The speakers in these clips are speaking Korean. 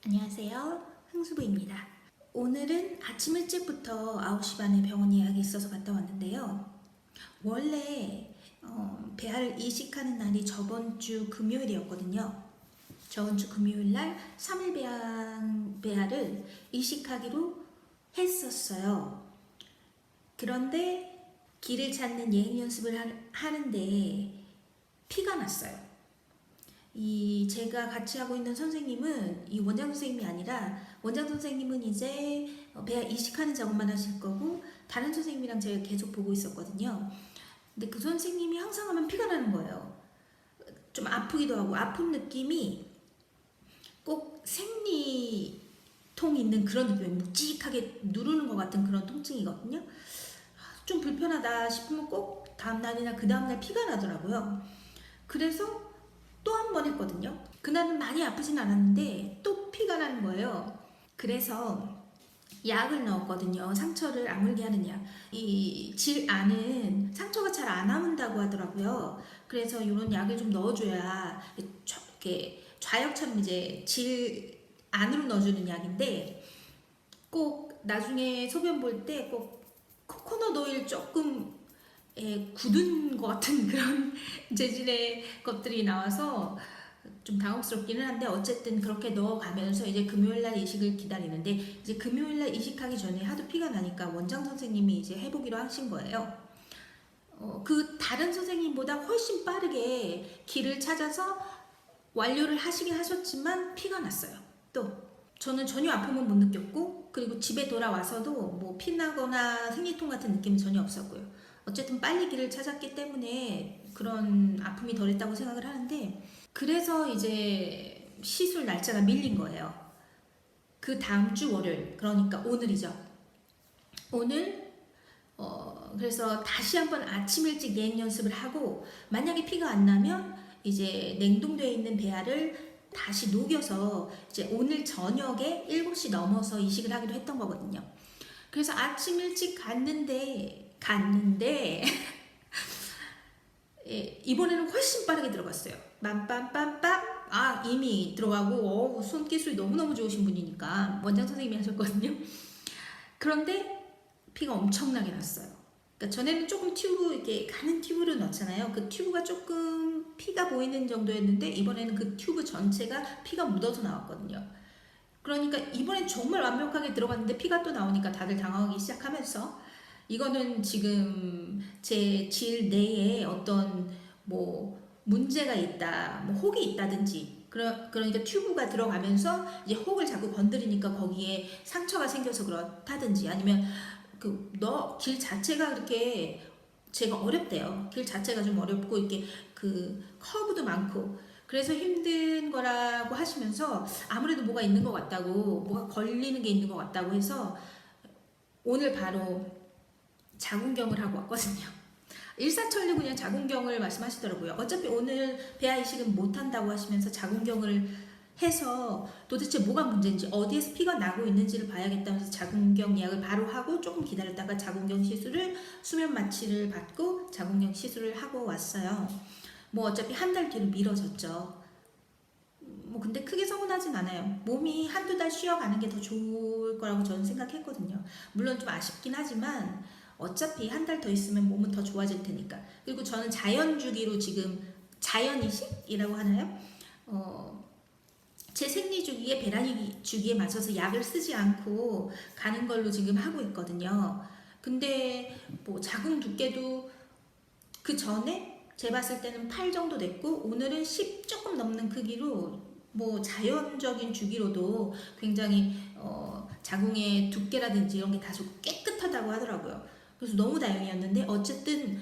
안녕하세요. 흥수부입니다. 오늘은 아침 일찍부터 9시 반에 병원 예약이 있어서 갔다 왔는데요. 원래 배아를 이식하는 날이 저번 주 금요일이었거든요. 저번 주 금요일 날 3일 배아를 이식하기로 했었어요. 그런데 길을 찾는 예행 연습을 하는데 피가 났어요. 제가 같이 하고 있는 선생님은 이 원장 선생님이 아니라 원장 선생님은 이제 배아 이식하는 작업만 하실 거고 다른 선생님이랑 제가 계속 보고 있었거든요. 근데 그 선생님이 항상 하면 피가 나는 거예요. 좀 아프기도 하고 아픈 느낌이 꼭 생리통 있는 그런 느낌, 묵직하게 누르는 것 같은 그런 통증이거든요. 좀 불편하다 싶으면 꼭 다음날이나 그 다음날 피가 나더라고요. 그래서 또 한 번 했거든요. 그날은 많이 아프진 않았는데 또 피가 나는 거예요. 그래서 약을 넣었거든요. 상처를 아물게 하는 약. 이 질 안은 상처가 잘 안 아문다고 하더라고요. 그래서 이런 약을 좀 넣어줘야 이렇게 좌역처럼 이제 질 안으로 넣어주는 약인데 꼭 나중에 소변 볼 때 꼭 코코넛 오일 조금 굳은 것 같은 그런 재질의 것들이 나와서 좀 당혹스럽기는 한데 어쨌든 그렇게 넣어가면서 이제 금요일날 이식을 기다리는데 이제 금요일날 이식하기 전에 하도 피가 나니까 원장 선생님이 이제 해보기로 하신 거예요. 그 다른 선생님보다 훨씬 빠르게 길을 찾아서 완료를 하시긴 하셨지만 피가 났어요. 또 저는 전혀 아픔은 못 느꼈고 그리고 집에 돌아와서도 뭐 피나거나 생리통 같은 느낌은 전혀 없었고요. 어쨌든 빨리 길을 찾았기 때문에 그런 아픔이 덜했다고 생각을 하는데 그래서 이제 시술 날짜가 밀린 거예요. 그 다음 주 월요일, 그러니까 오늘이죠. 오늘 그래서 다시 한번 아침 일찍 예행 연습을 하고 만약에 피가 안 나면 이제 냉동되어 있는 배아를 다시 녹여서 이제 오늘 저녁에 7시 넘어서 이식을 하기로 했던 거거든요. 그래서 아침 일찍 갔는데 예, 이번에는 훨씬 빠르게 들어갔어요. 빰빰빰빰 이미 들어가고 손기술이 너무너무 좋으신 분이니까 원장 선생님이 하셨거든요. 그런데 피가 엄청나게 났어요. 그러니까 전에는 조금 튜브 이렇게 가는 튜브를 넣잖아요. 그 튜브가 조금 피가 보이는 정도였는데 이번에는 그 튜브 전체가 피가 묻어서 나왔거든요. 그러니까 이번엔 정말 완벽하게 들어갔는데 피가 또 나오니까 다들 당황하기 시작하면서 이거는 지금 제 질 내에 어떤 뭐 문제가 있다, 뭐 혹이 있다든지 그러니까 튜브가 들어가면서 이제 혹을 자꾸 건드리니까 거기에 상처가 생겨서 그렇다든지 아니면 길 자체가 그렇게 제가 어렵대요. 길 자체가 좀 어렵고 이렇게 그 커브도 많고 그래서 힘든 거라고 하시면서 아무래도 뭐가 있는 것 같다고 뭐가 걸리는 게 있는 것 같다고 해서 오늘 바로 자궁경을 하고 왔거든요. 일사천리 그냥 자궁경을 말씀하시더라고요. 어차피 오늘 배아 이식은 못한다고 하시면서 자궁경을 해서 도대체 뭐가 문제인지 어디에서 피가 나고 있는지를 봐야겠다면서 자궁경 예약을 바로 하고 조금 기다렸다가 자궁경 시술을 수면 마취를 받고 자궁경 시술을 하고 왔어요. 뭐 어차피 한 달 뒤로 미뤄졌죠. 뭐 근데 크게 서운하진 않아요. 몸이 한두 달 쉬어가는 게 더 좋을 거라고 저는 생각했거든요. 물론 좀 아쉽긴 하지만 어차피 한 달 더 있으면 몸은 더 좋아질 테니까. 그리고 저는 자연 주기로 지금 자연 이식이라고 하나요? 제 생리 주기에 배란이 주기에 맞춰서 약을 쓰지 않고 가는 걸로 지금 하고 있거든요. 근데 뭐 자궁 두께도 그 전에 재봤을 때는 8 정도 됐고 오늘은 10 조금 넘는 크기로 뭐 자연적인 주기로도 굉장히 자궁의 두께라든지 이런 게 다소 깨끗하다고 하더라고요. 그래서 너무 다행이었는데 어쨌든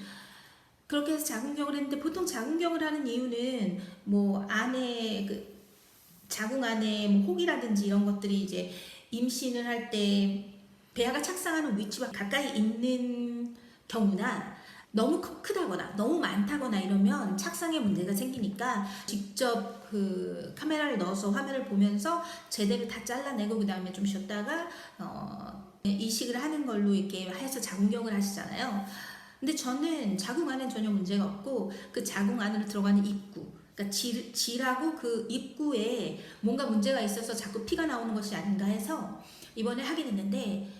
그렇게 해서 자궁경을 했는데 보통 자궁경을 하는 이유는 뭐 안에 자궁 안에 뭐 혹이라든지 이런 것들이 이제 임신을 할 때 배아가 착상하는 위치와 가까이 있는 경우나 너무 크다거나 너무 많다거나 이러면 착상에 문제가 생기니까 직접 그 카메라를 넣어서 화면을 보면서 제대로 다 잘라내고 그 다음에 좀 쉬었다가 이식을 하는 걸로 이렇게 해서 자궁경을 하시잖아요. 근데 저는 자궁 안엔 전혀 문제가 없고 그 자궁 안으로 들어가는 입구 그러니까 질하고 그 입구에 뭔가 문제가 있어서 자꾸 피가 나오는 것이 아닌가 해서 이번에 하게 됐는데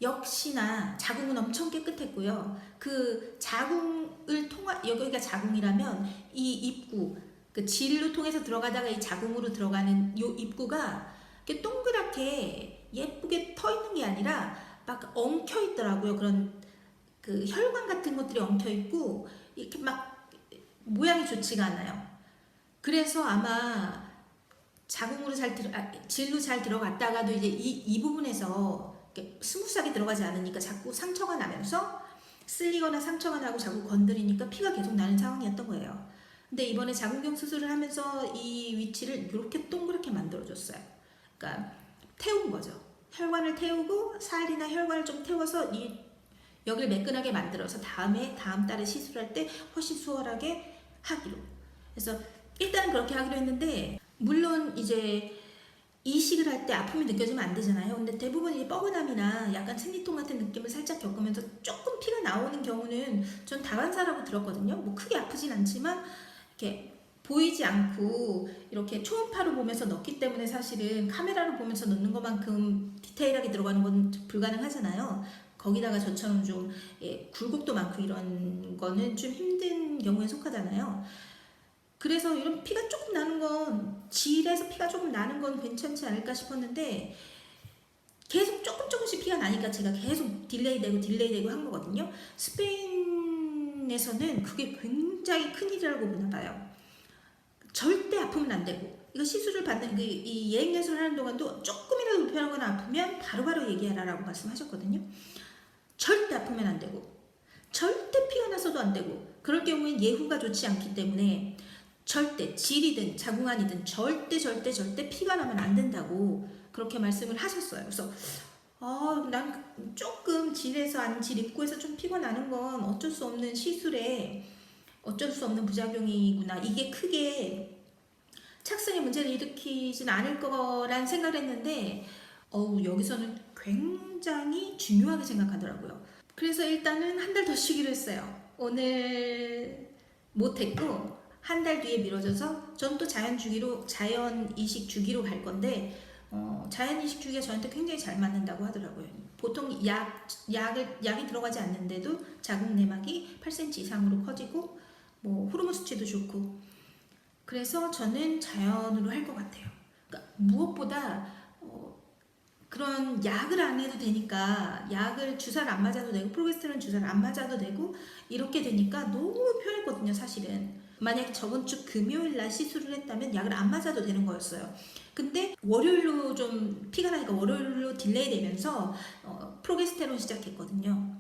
역시나 자궁은 엄청 깨끗했고요. 그 자궁을 여기가 자궁이라면 이 입구 그 질로 통해서 들어가다가 이 자궁으로 들어가는 요 입구가 이렇게 동그랗게 예쁘게 터 있는 게 아니라 막 엉켜 있더라고요. 그런 그 혈관 같은 것들이 엉켜 있고 이렇게 막 모양이 좋지가 않아요. 그래서 아마 자궁으로 질로 잘 들어갔다가도 이제 이 부분에서 스무스하게 들어가지 않으니까 자꾸 상처가 나면서 쓸리거나 상처가 나고 자꾸 건드리니까 피가 계속 나는 상황이었던 거예요. 근데 이번에 자궁경 수술을 하면서 이 위치를 이렇게 동그랗게 만들어줬어요. 그러니까 태운 거죠. 혈관을 태우고 살이나 혈관을 좀 태워서 여기를 매끈하게 만들어서 다음 달에 시술할 때 훨씬 수월하게 하기로. 그래서 일단 그렇게 하기로 했는데 물론 이제 이식을 할 때 아픔이 느껴지면 안 되잖아요. 근데 대부분 이 뻐근함이나 약간 생리통 같은 느낌을 살짝 겪으면서 조금 피가 나오는 경우는 전 다반사라고 들었거든요. 뭐 크게 아프진 않지만 이렇게 보이지 않고 이렇게 초음파로 보면서 넣기 때문에 사실은 카메라로 보면서 넣는 것만큼 디테일하게 들어가는 건 불가능하잖아요. 거기다가 저처럼 좀 굴곡도 많고 이런 거는 좀 힘든 경우에 속하잖아요. 그래서 이런 피가 조금 나는 건 질에서 피가 조금 나는 건 괜찮지 않을까 싶었는데 계속 조금씩 피가 나니까 제가 계속 딜레이되고 한 거거든요. 스페인에서는 그게 굉장히 큰일이라고 보나 봐요. 절대 아프면 안 되고 이거 시술을 받는 이 예행연수를 하는 동안도 조금이라도 불편하거나 아프면 바로바로 얘기하라라고 말씀하셨거든요. 절대 아프면 안 되고 절대 피가 나서도 안 되고 그럴 경우엔 예후가 좋지 않기 때문에 절대 질이든 자궁안이든 절대 피가 나면 안 된다고 그렇게 말씀을 하셨어요. 그래서 난 조금 질에서 아닌 질 입구에서 좀 피가 나는 건 어쩔 수 없는 시술에 어쩔 수 없는 부작용이구나. 이게 크게 착성에 문제를 일으키진 않을 거란 생각을 했는데 여기서는 굉장히 중요하게 생각하더라고요. 그래서 일단은 한 달 더 쉬기로 했어요. 오늘 못했고 한 달 뒤에 미뤄져서 전 또 자연 이식 주기로 갈 건데 자연 이식 주기가 저한테 굉장히 잘 맞는다고 하더라고요. 보통 약이 들어가지 않는데도 자궁 내막이 8cm 이상으로 커지고 뭐 호르몬 수치도 좋고 그래서 저는 자연으로 할 것 같아요. 그러니까 무엇보다 그런 약을 안 해도 되니까 주사를 안 맞아도 되고 프로게스테론 주사를 안 맞아도 되고 이렇게 되니까 너무 편했거든요. 사실은 만약에 저번 주 금요일 날 시술을 했다면 약을 안 맞아도 되는 거였어요. 근데 월요일로 좀 피가 나니까 월요일로 딜레이 되면서 프로게스테론 시작했거든요.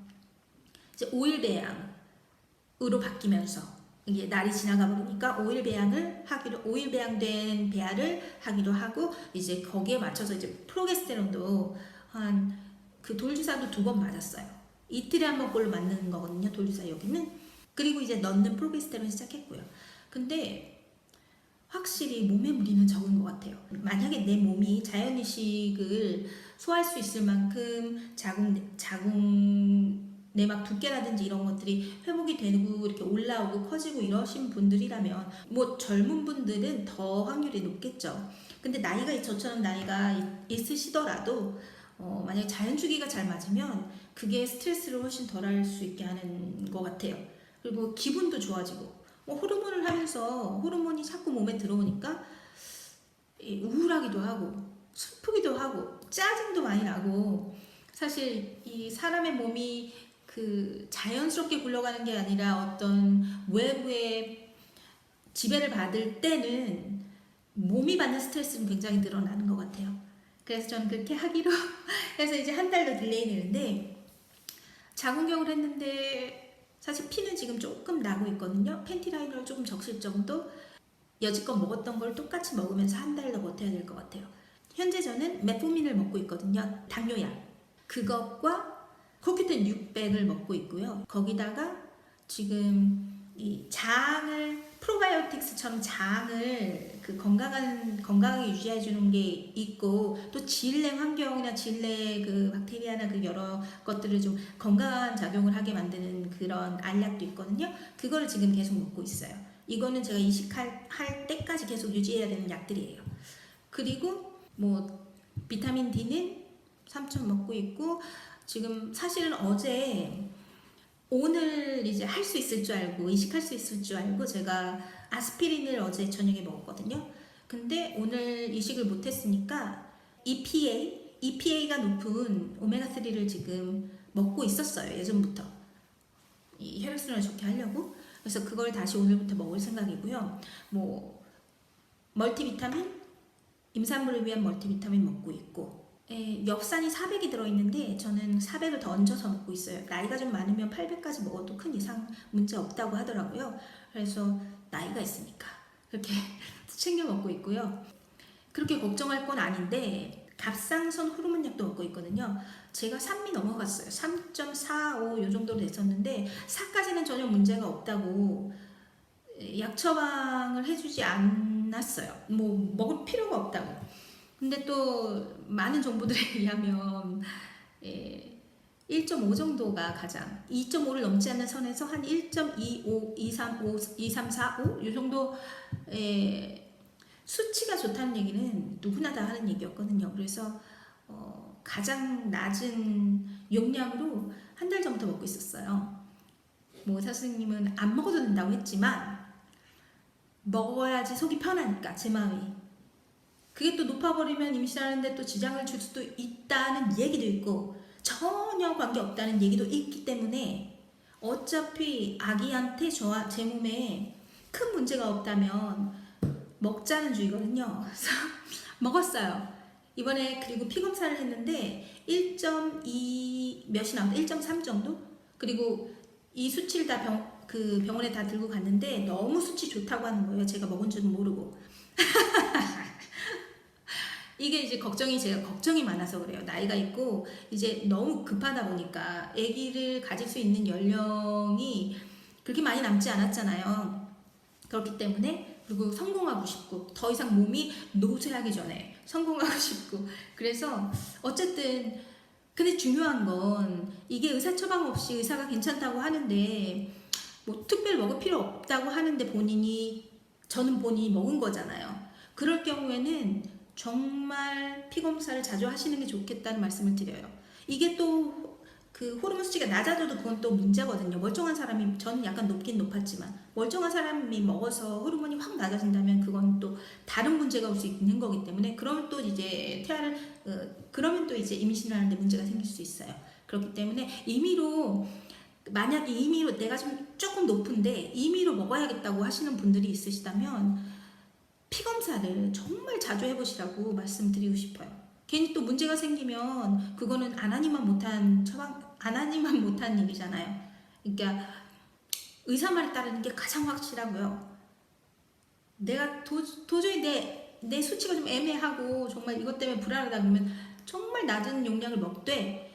이제 5일 배양으로 바뀌면서 이게 날이 지나가 버리니까 5일 배양된 배아를 하기로 하고 이제 거기에 맞춰서 이제 프로게스테론도 그 돌주사도 2번 맞았어요. 이틀에 한 번꼴로 맞는 거거든요. 돌주사 여기는. 그리고 이제 넣는 프로게스테론 시작했고요. 근데 확실히 몸에 무리는 적은 것 같아요. 만약에 내 몸이 자연 이식을 소화할 수 있을 만큼 자궁 내막 두께라든지 이런 것들이 회복이 되고 이렇게 올라오고 커지고 이러신 분들이라면 뭐 젊은 분들은 더 확률이 높겠죠. 근데 저처럼 나이가 있으시더라도 만약에 자연 주기가 잘 맞으면 그게 스트레스를 훨씬 덜할 수 있게 하는 것 같아요. 그리고 기분도 좋아지고 호르몬을 하면서 호르몬이 자꾸 몸에 들어오니까 우울하기도 하고 슬프기도 하고 짜증도 많이 나고 사실 이 사람의 몸이 그 자연스럽게 굴러가는 게 아니라 어떤 외부의 지배를 받을 때는 몸이 받는 스트레스는 굉장히 늘어나는 것 같아요. 그래서 저는 그렇게 하기로 해서 이제 한 달 더 딜레이 되는데 자궁경을 했는데 사실 피는 지금 조금 나고 있거든요. 펜티라이너를 조금 적실 정도. 여지껏 먹었던 걸 똑같이 먹으면서 한 달 더 버텨야 될 것 같아요. 현재 저는 메포민을 먹고 있거든요. 당뇨약. 그것과 코큐텐 600을 먹고 있고요. 거기다가 지금 이 장을 프로바이오틱스처럼 장을 그 건강하게 유지해 주는 게 있고 또 질내 환경이나 질내 그 박테리아나 그 여러 것들을 좀 건강한 작용을 하게 만드는 그런 알약도 있거든요. 그거를 지금 계속 먹고 있어요. 이거는 제가 이식할 때까지 계속 유지해야 되는 약들이에요. 그리고 뭐 비타민 D는 3천 먹고 있고, 지금 사실은 어제 오늘 이제 할 수 있을 줄 알고, 이식할 수 있을 줄 알고 제가 아스피린을 어제 저녁에 먹었거든요. 근데 오늘 이식을 못했으니까 EPA가 높은 오메가3를 지금 먹고 있었어요. 예전부터 이 혈액순환을 좋게 하려고. 그래서 그걸 다시 오늘부터 먹을 생각이고요. 뭐 멀티비타민, 임산부를 위한 멀티비타민 먹고 있고, 엽산이 400이 들어있는데 저는 400을 더 얹어서 먹고 있어요. 나이가 좀 많으면 800까지 먹어도 큰 이상 문제 없다고 하더라고요. 그래서 나이가 있으니까 그렇게 챙겨 먹고 있고요. 그렇게 걱정할 건 아닌데 갑상선 호르몬 약도 먹고 있거든요. 제가 3이 넘어갔어요. 3.45 요 정도로 됐었는데 4까지는 전혀 문제가 없다고 약 처방을 해주지 않았어요. 뭐 먹을 필요가 없다고. 근데 또 많은 정보들에 의하면 1.5 정도가 가장, 2.5를 넘지 않는 선에서 한 1.25, 235, 2345 이 정도 수치가 좋다는 얘기는 누구나 다 하는 얘기였거든요. 그래서 가장 낮은 용량으로 한 달 전부터 먹고 있었어요. 뭐 선생님은 안 먹어도 된다고 했지만 먹어야지 속이 편하니까, 제 마음이. 그게 또 높아버리면 임신하는데 또 지장을 줄 수도 있다는 얘기도 있고 전혀 관계없다는 얘기도 있기 때문에 어차피 아기한테 제 몸에 큰 문제가 없다면 먹자는 주의거든요. 그래서 먹었어요. 이번에 그리고 피 검사를 했는데 1.2 몇이 나왔다. 1.3 정도? 그리고 이 수치를 다 병원에 다 들고 갔는데 너무 수치 좋다고 하는 거예요. 제가 먹은 줄은 모르고. 이게 이제 제가 걱정이 많아서 그래요. 나이가 있고 이제 너무 급하다 보니까 아기를 가질 수 있는 연령이 그렇게 많이 남지 않았잖아요. 그렇기 때문에, 그리고 성공하고 싶고, 더 이상 몸이 노쇠하기 전에 성공하고 싶고, 그래서 어쨌든, 근데 중요한 건 이게 의사 처방 없이 의사가 괜찮다고 하는데 뭐 특별히 먹을 필요 없다고 하는데 저는 본인이 먹은 거잖아요. 그럴 경우에는 정말 피 검사를 자주 하시는 게 좋겠다는 말씀을 드려요. 이게 또 그 호르몬 수치가 낮아져도 그건 또 문제거든요. 멀쩡한 사람이, 저는 약간 높긴 높았지만 멀쩡한 사람이 먹어서 호르몬이 확 낮아진다면 그건 또 다른 문제가 올 수 있는 거기 때문에, 그러면 또 이제 그러면 또 이제 임신을 하는데 문제가 생길 수 있어요. 그렇기 때문에 만약에 임의로 내가 좀 조금 높은데 임의로 먹어야겠다고 하시는 분들이 있으시다면 피 검사를 정말 자주 해보시라고 말씀드리고 싶어요. 괜히 또 문제가 생기면 그거는 안 하니만 못한 일이잖아요. 그러니까 의사 말에 따르는 게 가장 확실하고요. 내가 도저히 내 수치가 좀 애매하고 정말 이것 때문에 불안하다 그러면 정말 낮은 용량을 먹되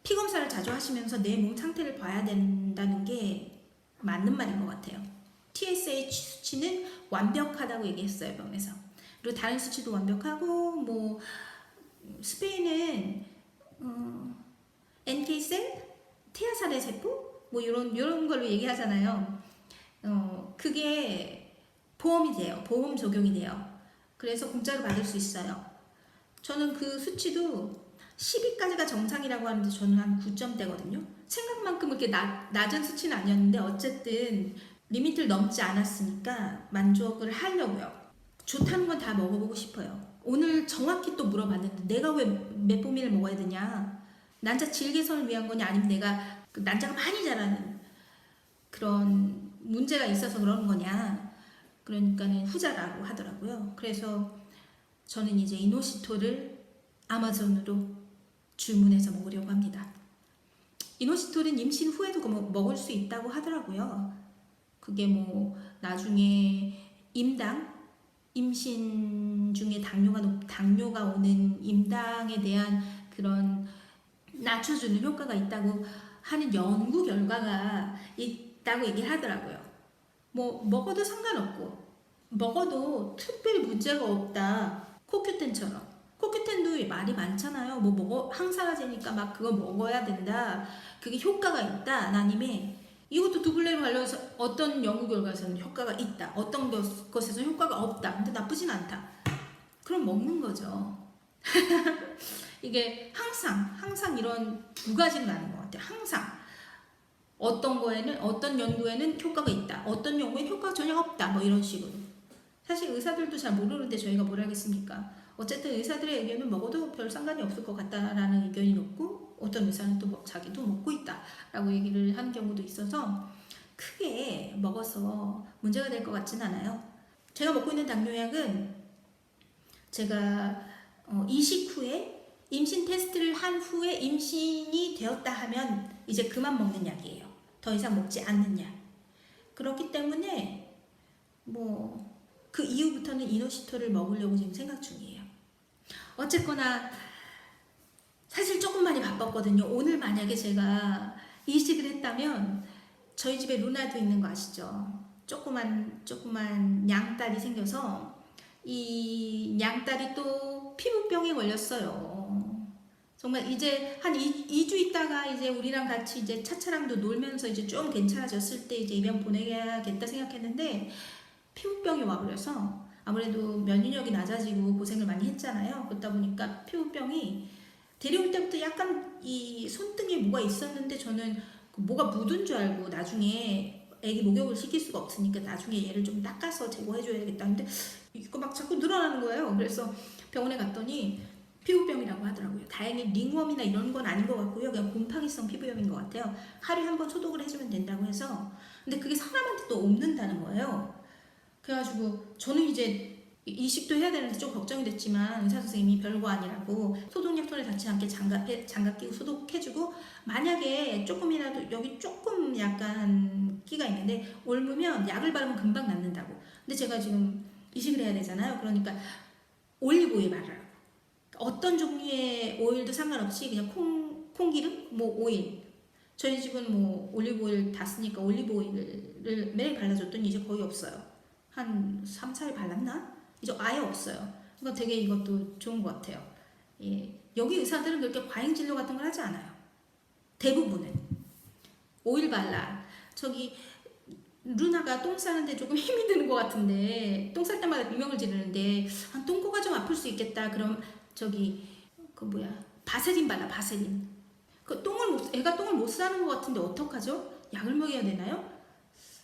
피 검사를 자주 하시면서 내 몸 상태를 봐야 된다는 게 맞는 말인 것 같아요. TSH 수치는 완벽하다고 얘기했어요, 병원에서. 그리고 다른 수치도 완벽하고, 뭐 스페인은 NK셀, 태아살의 세포, 뭐 이런 걸로 얘기하잖아요. 그게 보험이 돼요. 보험 적용이 돼요. 그래서 공짜로 받을 수 있어요. 저는 그 수치도 10위까지가 정상이라고 하는데 저는 한 9점대거든요. 생각만큼 그렇게 낮은 수치는 아니었는데 어쨌든 리미트를 넘지 않았으니까 만족을 하려고요. 좋다는 건 다 먹어보고 싶어요. 오늘 정확히 또 물어봤는데 내가 왜 메포민을 먹어야 되냐, 난자 질 개선을 위한 거냐, 아니면 내가 그 난자가 많이 자라는 그런 문제가 있어서 그러는 거냐, 그러니까는 후자라고 하더라고요. 그래서 저는 이제 이노시톨을 아마존으로 주문해서 먹으려고 합니다. 이노시톨은 임신 후에도 먹을 수 있다고 하더라고요. 그게 뭐 나중에 임신 중에 당뇨가 오는 임당에 대한 그런 낮춰주는 효과가 있다고 하는 연구 결과가 있다고 얘기를 하더라고요. 뭐 먹어도 상관없고 먹어도 특별히 문제가 없다. 코큐텐도 말이 많잖아요. 뭐 항산화제니까 막 그거 먹어야 된다. 그게 효과가 있다. 아니면 이것도 두블레로 발라서 어떤 연구 결과에서는 효과가 있다. 어떤 것에서는 효과가 없다. 근데 나쁘진 않다. 그럼 먹는 거죠. 이게 항상 이런 두 가지는 나는 것 같아요. 항상 어떤 거에는 어떤 연구에는 효과가 있다. 어떤 연구에는 효과가 전혀 없다. 뭐 이런 식으로. 사실 의사들도 잘 모르는데 저희가 뭘 하겠습니까? 어쨌든 의사들의 의견은 먹어도 별 상관이 없을 것 같다라는 의견이 높고 어떤 의사는 또 자기도 먹고 있다라고 얘기를 하는 경우도 있어서 크게 먹어서 문제가 될 것 같진 않아요. 제가 먹고 있는 당뇨약은 제가 이식 후에 임신 테스트를 한 후에 임신이 되었다 하면 이제 그만 먹는 약이에요. 더 이상 먹지 않는 약. 그렇기 때문에 뭐 그 이후부터는 이노시토를 먹으려고 지금 생각 중이에요. 어쨌거나 사실 조금 많이 바빴거든요. 오늘 만약에 제가 이식을 했다면 저희 집에 루나도 있는 거 아시죠? 조그만 양딸이 생겨서 이 양딸이 또 피부병에 걸렸어요. 정말 이제 한 2주 있다가 이제 우리랑 같이 이제 차차랑도 놀면서 이제 좀 괜찮아졌을 때 이제 입양 보내야겠다 생각했는데 피부병이 와버려서 아무래도 면역력이 낮아지고 고생을 많이 했잖아요. 그러다 보니까 피부병이 데려올 때부터 약간 이 손등에 뭐가 있었는데 저는 뭐가 묻은 줄 알고 나중에 애기 목욕을 시킬 수가 없으니까 나중에 얘를 좀 닦아서 제거해줘야겠다 근데 이거 막 자꾸 늘어나는 거예요. 그래서 병원에 갔더니 피부병이라고 하더라고요. 다행히 링웜이나 이런 건 아닌 것 같고요. 그냥 곰팡이성 피부염인 것 같아요. 하루에 한 번 소독을 해주면 된다고 해서 근데 그게 사람한테 또 옮는다는 거예요. 그래가지고 저는 이제 이식도 해야 되는데 좀 걱정이 됐지만 의사 선생님이 별거 아니라고 소독약 손에 닿지 않게 장갑 끼고 소독해주고 만약에 조금이라도 여기 조금 약간 끼가 있는데 옮으면 약을 바르면 금방 낫는다고. 근데 제가 지금 이식을 해야 되잖아요. 그러니까 올리브 오일 바르라고. 어떤 종류의 오일도 상관없이 그냥 콩기름, 뭐 오일. 저희 집은 뭐 올리브 오일 다 쓰니까 올리브 오일을 매일 발라줬더니 이제 거의 없어요. 한 3, 4일 발랐나? 이제 아예 없어요. 그러니까 되게 이것도 좋은 것 같아요. 예. 여기 의사들은 그렇게 과잉 진료 같은 걸 하지 않아요. 대부분은. 오일 발라. 저기 루나가 똥 싸는데 조금 힘이 드는 것 같은데 똥 쌀 때마다 비명을 지르는데 똥꼬가 좀 아플 수 있겠다. 그럼 저기 바세린 발라. 바세린. 애가 똥을 못 싸는 것 같은데 어떡하죠? 약을 먹여야 되나요?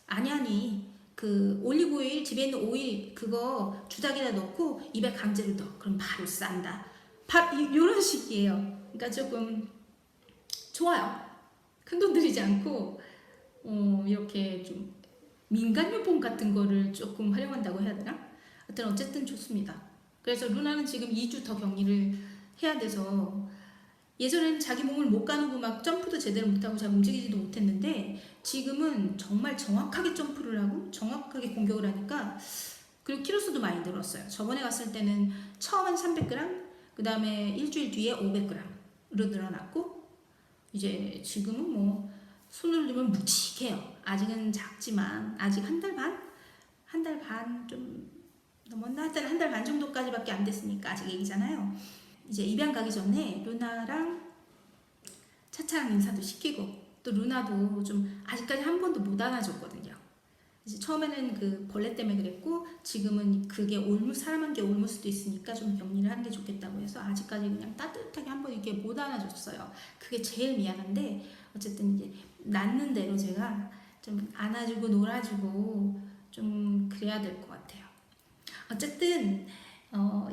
아니 그 올리브 오일 집에 있는 오일 그거 주닥에다 넣고 입에 강제로 넣어. 그럼 바로 싼다. 이런 식이에요. 그러니까 조금 좋아요. 큰돈 들이지 않고 이렇게 좀 민간요법 같은 거를 조금 활용한다고 해야 되나? 하여튼 어쨌든 좋습니다. 그래서 루나는 지금 2주 더 격리를 해야 돼서 예전에는 자기 몸을 못 가누고 막 점프도 제대로 못하고 잘 움직이지도 못했는데 지금은 정말 정확하게 점프를 하고 정확하게 공격을 하니까 그리고 키로수도 많이 늘었어요. 저번에 갔을 때는 처음엔 300g 그 다음에 일주일 뒤에 500g으로 늘어났고 이제 지금은 뭐 손을 들면 묵직해요. 아직은 작지만 아직 한 달 반 좀 넘었나? 하여튼 한 달 반 정도까지밖에 안 됐으니까 아직 얘기잖아요. 이제 입양 가기 전에 루나랑 차차랑 인사도 시키고 또 루나도 좀 아직까지 한 번도 못 안아줬거든요. 이제 처음에는 그 벌레 때문에 그랬고 지금은 그게 사람한테 옮을 수도 있으니까 좀 격리를 하는 게 좋겠다고 해서 아직까지 그냥 따뜻하게 한 번 이렇게 못 안아줬어요. 그게 제일 미안한데 어쨌든 이제 낫는 대로 제가 좀 안아주고 놀아주고 좀 그래야 될 것 같아요. 어쨌든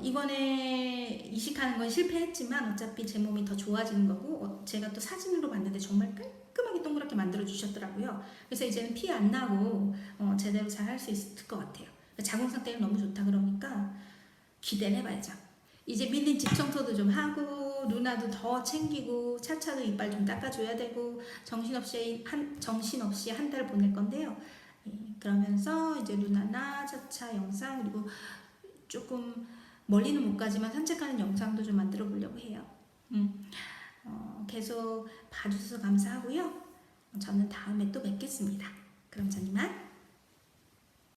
이번에 이식하는 건 실패했지만 어차피 제 몸이 더 좋아지는 거고 제가 또 사진으로 봤는데 정말 깔끔하게 동그랗게 만들어 주셨더라고요. 그래서 이제는 피 안 나고 제대로 잘 할 수 있을 것 같아요. 자궁 상태가 너무 좋다 그러니까 기대를 해봐야죠. 이제 밀린 집 청소도 좀 하고 루나도 더 챙기고 차차도 이빨 좀 닦아줘야 되고 정신없이 한 달 보낼 건데요. 그러면서 이제 루나나 차차 영상 그리고 조금 멀리는 못 가지만 산책하는 영상도 좀 만들어 보려고 해요. 계속 봐주셔서 감사하고요. 저는 다음에 또 뵙겠습니다. 그럼 전 이만